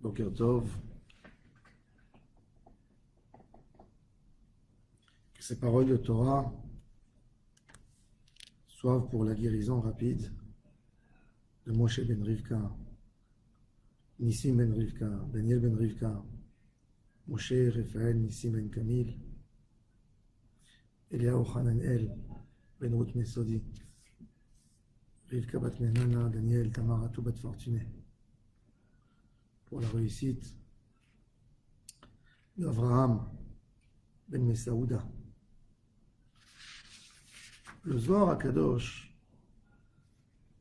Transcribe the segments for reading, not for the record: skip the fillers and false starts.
Boker Tov. Que ces paroles de Torah soient pour la guérison rapide de Moshe ben Rivka, Nissim ben Rivka, Daniel ben Rivka, Moshe, Raphaël, Nissim ben Kamil, Eliyahu Hananel ben Ruth Mesodi, Rivka bat Menana, Daniel, Tamar, Atou bat Fortuné. Pour la réussite d'Avraham ben Mesaouda. Le Zohar HaKadosh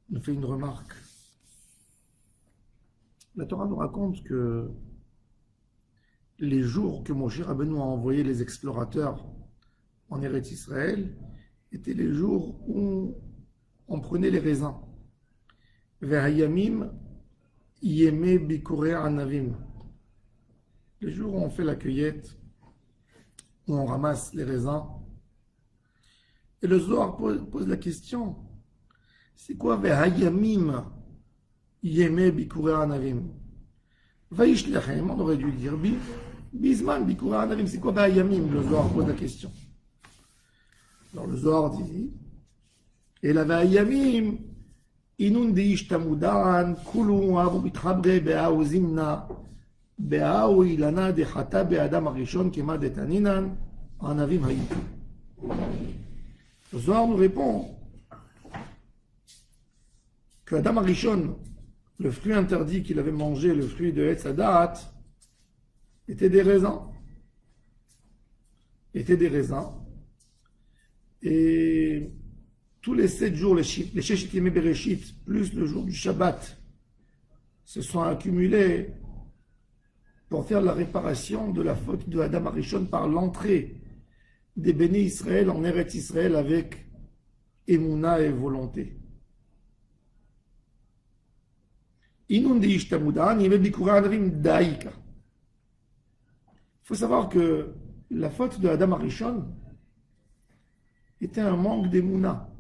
nous fait une remarque. La Torah nous raconte que les jours que Moshe Rabbeinu a envoyé les explorateurs en Eretz Israël étaient les jours où on prenait les raisins. Ve'hayamim yemei bikurei anavim. Les jours où on fait la cueillette, où on ramasse les raisins. Et le Zohar pose la question, c'est quoi Ve'hayamim yemei bikurei anavim? Vaishlachem, on aurait dû dire Bizman bikurei anavim, c'est quoi Ve'hayamim? Le Zohar pose la question. Alors le Zohar dit, et la Ve'hayamim inun deish tamudan kulu avu bitchabre be'au zimna be'au ilana dechata be'adam arishon kema detaninan anavim hayitu. Le Zohar nous répond que Adam Arishon, le fruit interdit qu'il avait mangé, le fruit de Etz Hadat, était des raisins. Et tous les 7 jours, les Sheshet Yemei Bereshit, plus le jour du Shabbat, se sont accumulés pour faire la réparation de la faute de Adam Arishon par l'entrée des bénis Israël en Eretz Israël avec émouna et volonté. Il faut savoir que la faute de Adam Arishon était un manque d'émouna.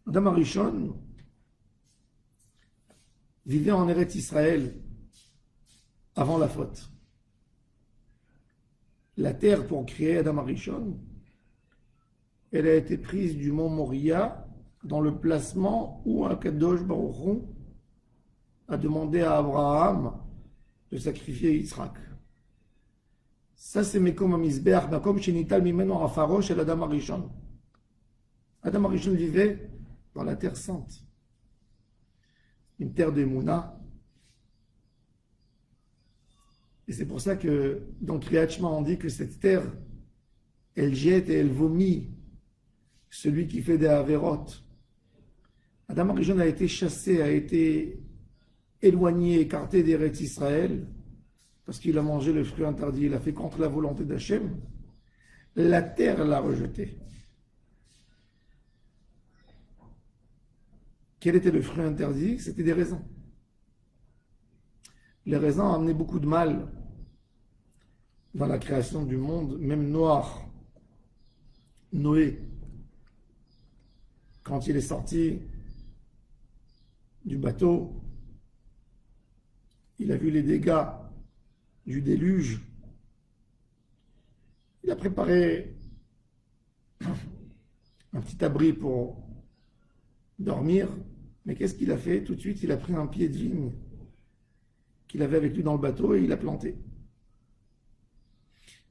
Adam Arishon vivait en Eretz Israël avant la faute. La terre pour créer Adam Arishon, elle a été prise du mont Moria dans le placement où Akadosh Baruch Hu a demandé à Abraham de sacrifier Yitzhak. Ça c'est Mekom HaMizbeach, Makom Shenital Mimeno Afarosh et Adam Arishon. Adam Arishon vivait dans la terre sainte, une terre de Mouna. Et c'est pour ça que dans Kriyat Shema, on dit que cette terre, elle jette et elle vomit celui qui fait des Averot. Adam Arishon a été chassé, a été éloigné, écarté d'Eretz Israël, parce qu'il a mangé le fruit interdit, il a fait contre la volonté d'Hachem. La terre l'a rejeté. Quel était le fruit interdit? C'était des raisins. Les raisins ont amené beaucoup de mal dans la création du monde, même noir. Noé, quand il est sorti du bateau, il a vu les dégâts du déluge. Il a préparé un petit abri pour dormir, mais qu'est-ce qu'il a fait? Tout de suite, il a pris un pied de vigne qu'il avait avec lui dans le bateau et il a planté.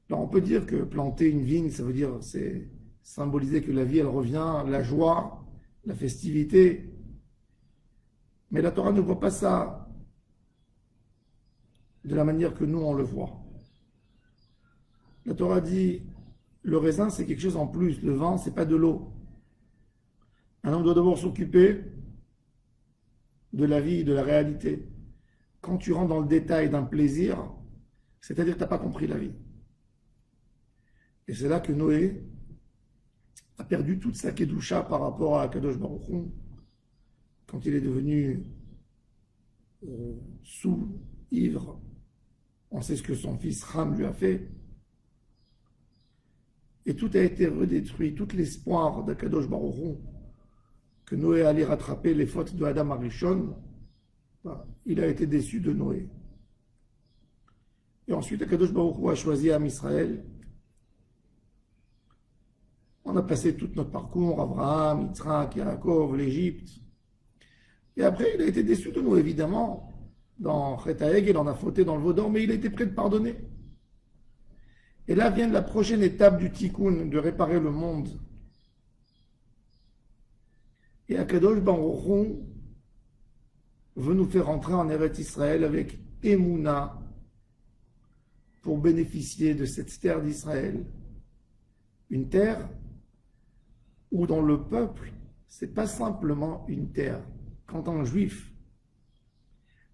Alors on peut dire que planter une vigne, ça veut dire, c'est symboliser que la vie, elle revient, la joie, la festivité. Mais la Torah ne voit pas ça de la manière que nous, on le voit. La Torah dit, le raisin, c'est quelque chose en plus. Le vin, c'est pas de l'eau. Un homme doit d'abord s'occuper de la vie, de la réalité. Quand tu rentres dans le détail d'un plaisir, c'est-à-dire que tu n'as pas compris la vie. Et c'est là que Noé a perdu toute sa kedusha par rapport à Kadosh Baruch Hu, quand il est devenu sous, ivre. On sait ce que son fils Ham lui a fait. Et tout a été redétruit, tout l'espoir d'Akadosh Baruch Hu, que Noé allait rattraper les fautes de Adam Arishon, il a été déçu de Noé. Et ensuite, Akadosh Baruch Hu a choisi Am Israël. On a passé tout notre parcours, Abraham, Yitzhak, Yaakov, l'Égypte. Et après, il a été déçu de nous, évidemment. Dans Chet HaEgel, on a fauté dans le Vaudor, mais il a été prêt de pardonner. Et là vient la prochaine étape du Tikkun, de réparer le monde. Et Akadosh Baruch Hu veut nous faire entrer en Eretz Israël avec Emouna pour bénéficier de cette terre d'Israël. Une terre où dans le peuple, c'est pas simplement une terre. Quand un juif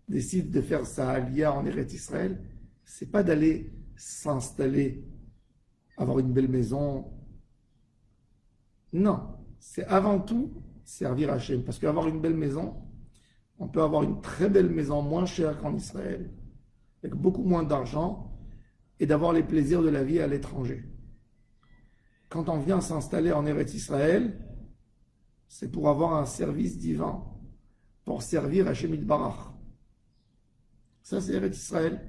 décide de faire sa aliyah en Eretz Israël, c'est pas d'aller s'installer, avoir une belle maison. Non, c'est avant tout servir Hachem. Parce qu'avoir une belle maison, on peut avoir une très belle maison moins chère qu'en Israël, avec beaucoup moins d'argent, et d'avoir les plaisirs de la vie à l'étranger. Quand on vient s'installer en Eretz Israël, c'est pour avoir un service divin, pour servir Hachem Yitbarach. Ça, c'est Eretz Israël.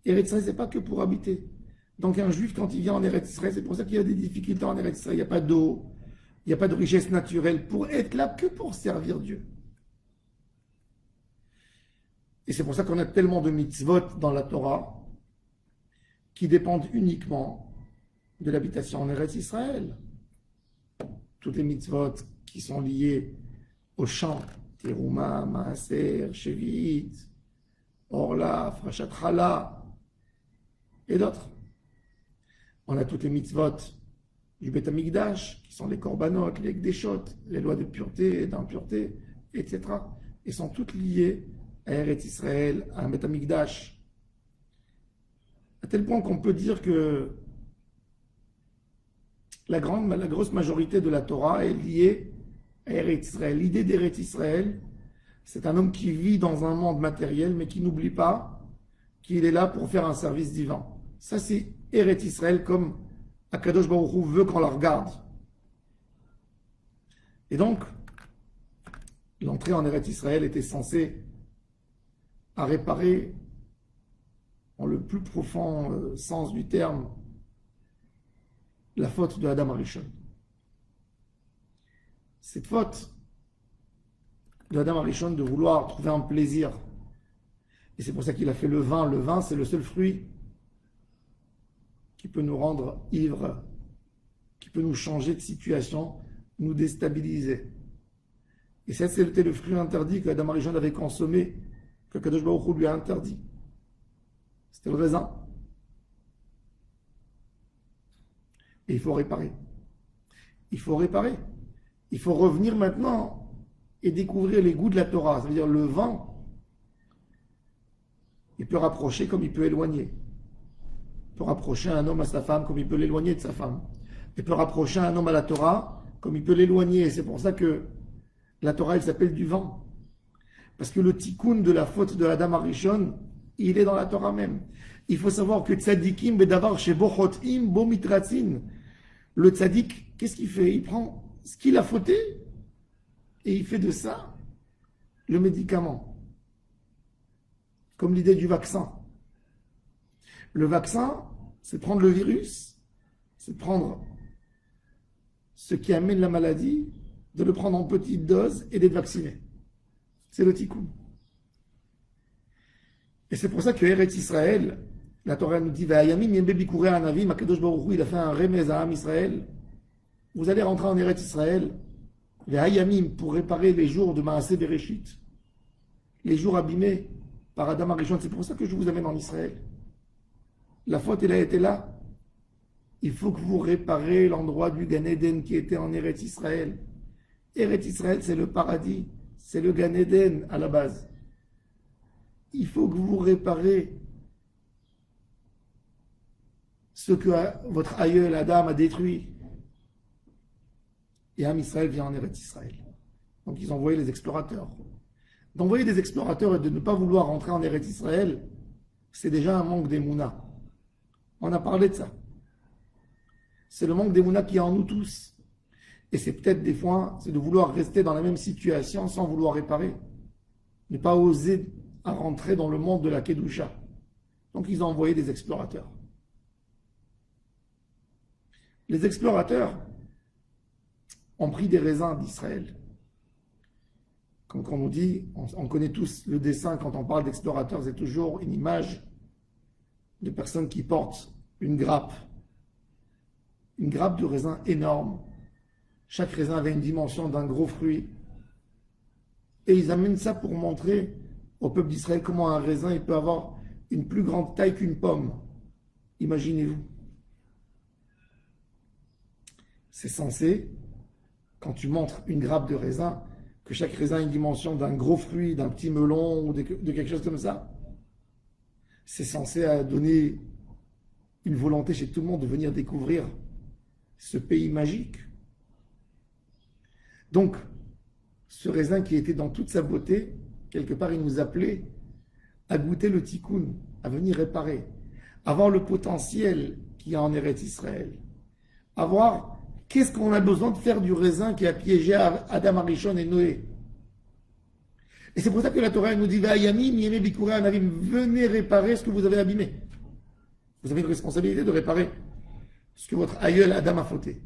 Eretz Israël, c'est pas que pour habiter. Donc un juif, quand il vient en Eretz Israël, c'est pour ça qu'il y a des difficultés en Eretz Israël. Il n'y a pas d'eau, il n'y a pas de richesse naturelle pour être là que pour servir Dieu. Et c'est pour ça qu'on a tellement de mitzvot dans la Torah qui dépendent uniquement de l'habitation en Eretz Israël. Toutes les mitzvot qui sont liées au chant, Teruma, Maaser, Shevit, Orla, Frashat Chala, et d'autres. On a toutes les mitzvot du Beth Amikdash, qui sont les korbanot, les ekdeshot, les lois de pureté et d'impureté, etc. Et sont toutes liées à Eretz Israël, à un Beth Amikdash. À tel point qu'on peut dire que la grosse majorité de la Torah est liée à Eretz Israël. L'idée d'Eretz Israël, c'est un homme qui vit dans un monde matériel, mais qui n'oublie pas qu'il est là pour faire un service divin. Ça, c'est Eretz Israël comme Akadosh Baruch Hu veut qu'on la regarde. Et donc, l'entrée en Eretz Israël était censée à réparer, en le plus profond sens du terme, la faute de Adam Arishon. Cette faute de Adam Arishon de vouloir trouver un plaisir. Et c'est pour ça qu'il a fait le vin. Le vin, c'est le seul fruit qui peut nous rendre ivres, qui peut nous changer de situation, nous déstabiliser. Et ça, c'était le fruit interdit que Adam Arishon avait consommé, que Kadosh Baruch Hu lui a interdit. C'était le raisin. Et il faut réparer. Il faut réparer. Il faut revenir maintenant et découvrir les goûts de la Torah. Ça veut dire le vin, il peut rapprocher comme il peut éloigner. Il peut rapprocher un homme à sa femme comme il peut l'éloigner de sa femme. Il peut rapprocher un homme à la Torah comme il peut l'éloigner. Et c'est pour ça que la Torah, elle s'appelle du vin. Parce que le tikkun de la faute de Adam Arishon, il est dans la Torah même. Il faut savoir que tzadikim bedavar shebo chotim bo mitratzin. Le tzadik, qu'est-ce qu'il fait? Il prend ce qu'il a fauté et il fait de ça le médicament. Comme l'idée du vaccin. Le vaccin, c'est prendre le virus, c'est prendre ce qui amène la maladie, de le prendre en petite dose et d'être vacciné. C'est le tikkun. Et c'est pour ça que Eretz Israël, la Torah nous dit, Va'ayamim yembe bikurei anavim, Akadosh Baruch Hu, il a fait un remez à Am Israël. Vous allez rentrer en Eretz Israël, Va'ayamim, pour réparer les jours de Maaseh Bereshit, les jours abîmés par Adam Arishon. C'est pour ça que je vous amène en Israël. La faute, elle a été là. Il faut que vous réparez l'endroit du Gan Eden qui était en Eretz Israël. Eretz Israël, c'est le paradis. C'est le Gan Eden à la base. Il faut que vous réparez ce que votre aïeul Adam a détruit. Et Am Israël vient en Eretz Israël. Donc ils ont envoyé les explorateurs. D'envoyer des explorateurs et de ne pas vouloir rentrer en Eretz Israël, c'est déjà un manque d'émouna. On a parlé de ça. C'est le manque d'émouna qui est en nous tous. Et c'est peut-être des fois, c'est de vouloir rester dans la même situation sans vouloir réparer. Ne pas oser à rentrer dans le monde de la Kedusha. Donc ils ont envoyé des explorateurs. Les explorateurs ont pris des raisins d'Israël. Comme on nous dit, on connaît tous le dessin quand on parle d'explorateurs, c'est toujours une image de personnes qui portent une grappe de raisin énorme. Chaque raisin avait une dimension d'un gros fruit. Et ils amènent ça pour montrer au peuple d'Israël comment un raisin il peut avoir une plus grande taille qu'une pomme. Imaginez-vous. C'est censé, quand tu montres une grappe de raisin, que chaque raisin a une dimension d'un gros fruit, d'un petit melon ou de quelque chose comme ça. C'est censé donner une volonté chez tout le monde de venir découvrir ce pays magique. Donc, ce raisin qui était dans toute sa beauté, quelque part, il nous appelait à goûter le tikkun, à venir réparer, à voir le potentiel qu'il y a en Eretz Israël, à voir qu'est-ce qu'on a besoin de faire du raisin qui a piégé Adam Arishon et Noé. Et c'est pour ça que la Torah nous dit venez réparer ce que vous avez abîmé. Vous avez une responsabilité de réparer ce que votre aïeul Adam a fauté.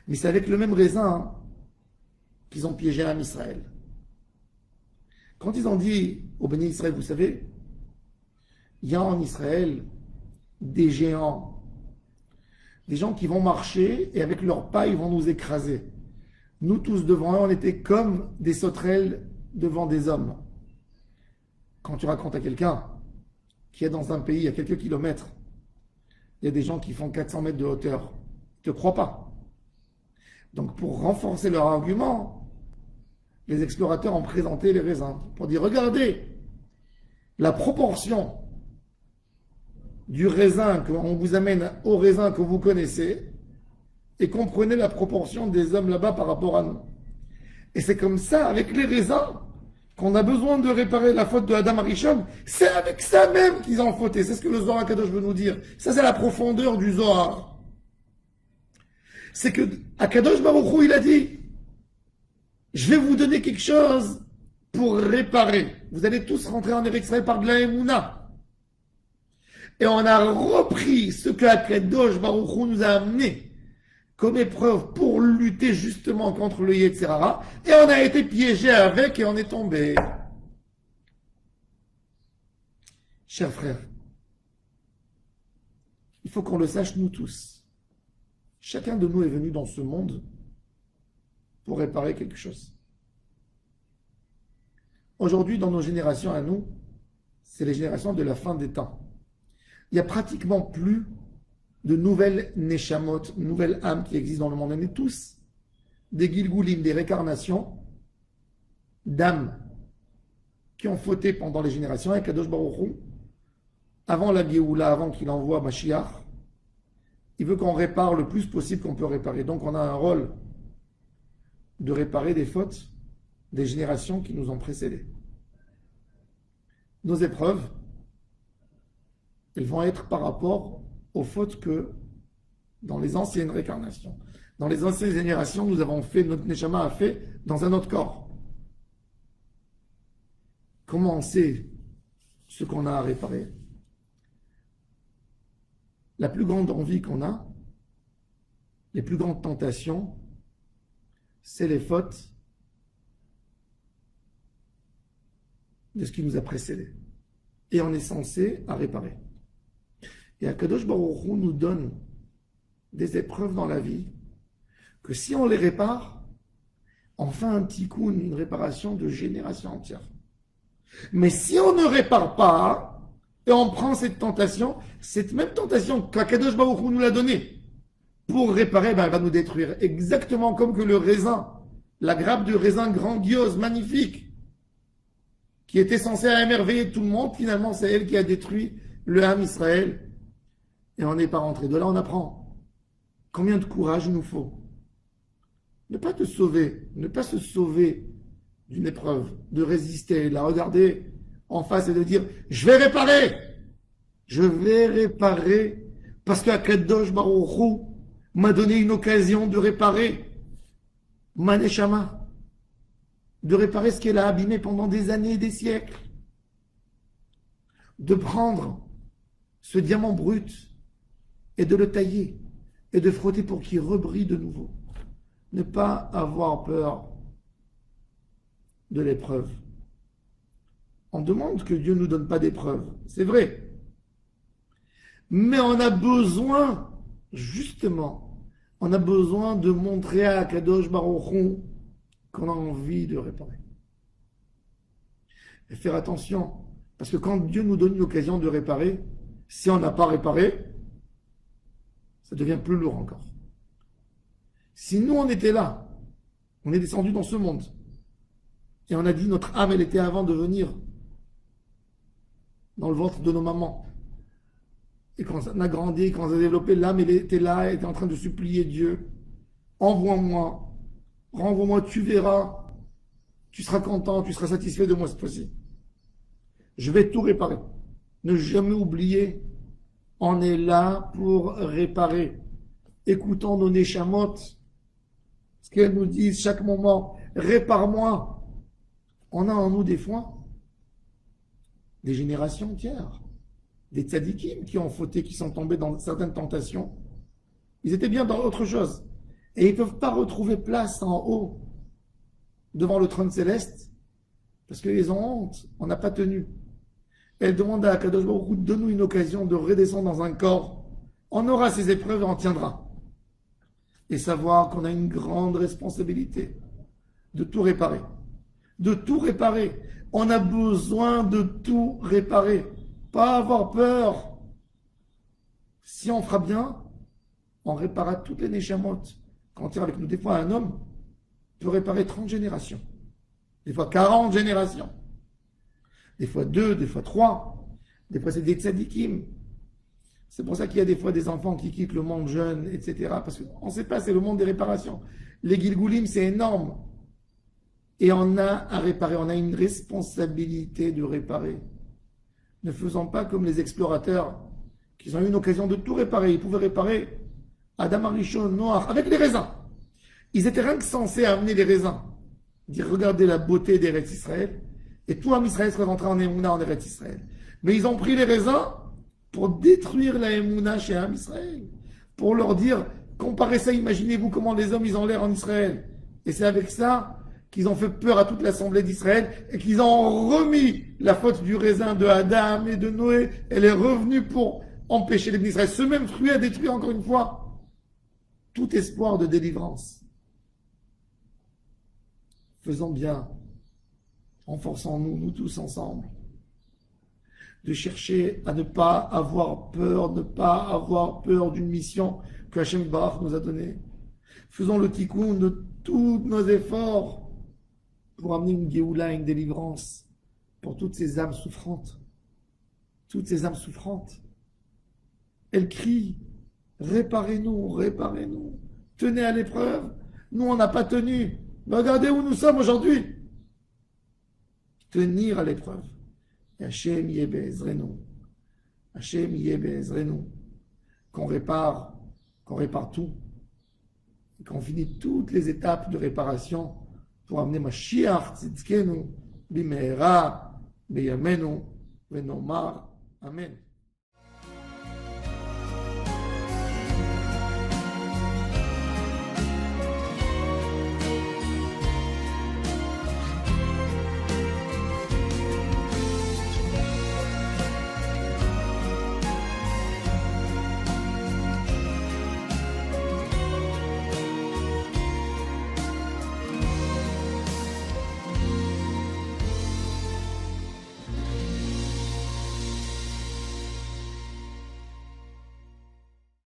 Mais c'est avec le même raisin qu'ils ont piégé l'âme Israël. Quand ils ont dit au béni Israël, vous savez, il y a en Israël des géants, des gens qui vont marcher et avec leurs pas, ils vont nous écraser. Nous tous devant eux, on était comme des sauterelles devant des hommes. Quand tu racontes à quelqu'un qui est dans un pays à quelques kilomètres, il y a des gens qui font 400 mètres de hauteur, ils ne te croient pas. Donc pour renforcer leur argument, les explorateurs ont présenté les raisins pour dire, regardez, la proportion du raisin qu'on vous amène au raisin que vous connaissez et comprenez la proportion des hommes là-bas par rapport à nous. Et c'est comme ça, avec les raisins, qu'on a besoin de réparer la faute de Adam Arishon. C'est avec ça même qu'ils ont fauté. C'est ce que le Zohar Akadosh veut nous dire. Ça, c'est la profondeur du Zohar. C'est que Akadosh Baruch Hu, il a dit, je vais vous donner quelque chose pour réparer. Vous allez tous rentrer en Eretz Israël par de la Emouna. Et on a repris ce que Akadosh Baruch Hu nous a amené comme épreuve pour lutter justement contre le Yetzer Hara, et on a été piégé avec et on est tombé. Chers frères, il faut qu'on le sache nous tous. Chacun de nous est venu dans ce monde pour réparer quelque chose. Aujourd'hui, dans nos générations à nous, c'est les générations de la fin des temps. Il n'y a pratiquement plus de nouvelles neshamot, nouvelles âmes qui existent dans le monde. On est tous des gilgoulim, des réincarnations d'âmes qui ont fauté pendant les générations. Et Kadosh Baruch Hu, avant la Géoula, avant qu'il envoie Mashiach, il veut qu'on répare le plus possible qu'on peut réparer. Donc on a un rôle de réparer des fautes des générations qui nous ont précédés. Nos épreuves, elles vont être par rapport aux fautes que dans les anciennes réincarnations, dans les anciennes générations, nous avons fait, notre Neshama a fait dans un autre corps. Comment on sait ce qu'on a à réparer? La plus grande envie qu'on a, les plus grandes tentations, c'est les fautes de ce qui nous a précédés. Et on est censé à réparer. Et Akadosh Baruch Hu nous donne des épreuves dans la vie que si on les répare, on fait un tikkun, une réparation de génération entière. Mais si on ne répare pas et on prend cette tentation, cette même tentation qu'Akadosh Baruch Hu nous l'a donnée pour réparer, elle va nous détruire. Exactement comme que le raisin, la grappe de raisin grandiose, magnifique, qui était censée émerveiller tout le monde, finalement c'est elle qui a détruit le Ham Israël. Et on n'est pas rentré. De là, on apprend combien de courage il nous faut. Ne pas te sauver, ne pas se sauver d'une épreuve, de résister, la regarder en face et de dire « Je vais réparer !» Je vais réparer parce qu'Akadosh Baruch Hu m'a donné une occasion de réparer. Maneshama, de réparer ce qu'elle a abîmé pendant des années et des siècles, de prendre ce diamant brut et de le tailler et de frotter pour qu'il rebrille de nouveau. Ne pas avoir peur de l'épreuve. On demande que Dieu ne nous donne pas d'épreuve, c'est vrai. Mais on a besoin, justement, on a besoin de montrer à Kadosh Baruch Hu qu'on a envie de réparer. Et faire attention, parce que quand Dieu nous donne l'occasion de réparer, si on n'a pas réparé, ça devient plus lourd encore. Si nous on était là, on est descendu dans ce monde, et on a dit notre âme elle était avant de venir dans le ventre de nos mamans, et quand on a grandi, quand on a développé, l'âme elle était là, elle était en train de supplier Dieu, envoie-moi, renvoie-moi, tu verras, tu seras content, tu seras satisfait de moi cette fois-ci. Je vais tout réparer. Ne jamais oublier, on est là pour réparer. Écoutons nos neshamot, ce qu'elles nous disent chaque moment, répare-moi. On a en nous des fois des générations entières, des tzadikim qui ont fauté, qui sont tombés dans certaines tentations. Ils étaient bien dans autre chose. Et ils ne peuvent pas retrouver place en haut, devant le trône céleste, parce qu'ils ont honte, on n'a pas tenu. Elle demande à Kadosh Baruch Hu, donne-nous une occasion de redescendre dans un corps. On aura ces épreuves et on tiendra. Et savoir qu'on a une grande responsabilité de tout réparer. De tout réparer. On a besoin de tout réparer. Pas avoir peur. Si on fera bien, on réparera toutes les neshamot. Quand on tire avec nous, des fois un homme peut réparer 30 générations. Des fois 40 générations. Des fois 2, des fois 3. Des fois c'est des tzadikim. C'est pour ça qu'il y a des fois des enfants qui quittent le monde jeune, etc. Parce qu'on ne sait pas, c'est le monde des réparations. Les Gilgoulim, c'est énorme. Et on a à réparer, on a une responsabilité de réparer. Ne faisons pas comme les explorateurs qui ont eu une occasion de tout réparer. Ils pouvaient réparer Adam Arishon, Noach, avec les raisins. Ils étaient rien que censés amener les raisins. Dire, regardez la beauté d'Eretz Israël. Et tout Am Israël serait rentré en Emouna en Eretz Israël. Mais ils ont pris les raisins pour détruire la Emouna chez Am Israël. Pour leur dire, comparez ça, imaginez-vous comment les hommes ils ont l'air en Israël. Et c'est avec ça qu'ils ont fait peur à toute l'assemblée d'Israël et qu'ils ont remis la faute du raisin de Adam et de Noé. Elle est revenue pour empêcher les Israël. Ce même fruit a détruit encore une fois tout espoir de délivrance. Faisons bien, renforçons-nous, nous tous ensemble, de chercher à ne pas avoir peur d'une mission que Hachem Barach nous a donnée. Faisons le tikkun de tous nos efforts pour amener une Géoula, une délivrance pour toutes ces âmes souffrantes. Toutes ces âmes souffrantes. Elles crient, réparez-nous, réparez-nous. Tenez à l'épreuve. Nous, on n'a pas tenu. Mais regardez où nous sommes aujourd'hui. Tenir à l'épreuve. Et Hachem Yebezrenu. Hachem Yebezrenu. Qu'on répare tout. Et qu'on finit toutes les étapes de réparation pour amener Mashiach Tzidkenu, Bimehera, Beyamenu, Venomar. Amen.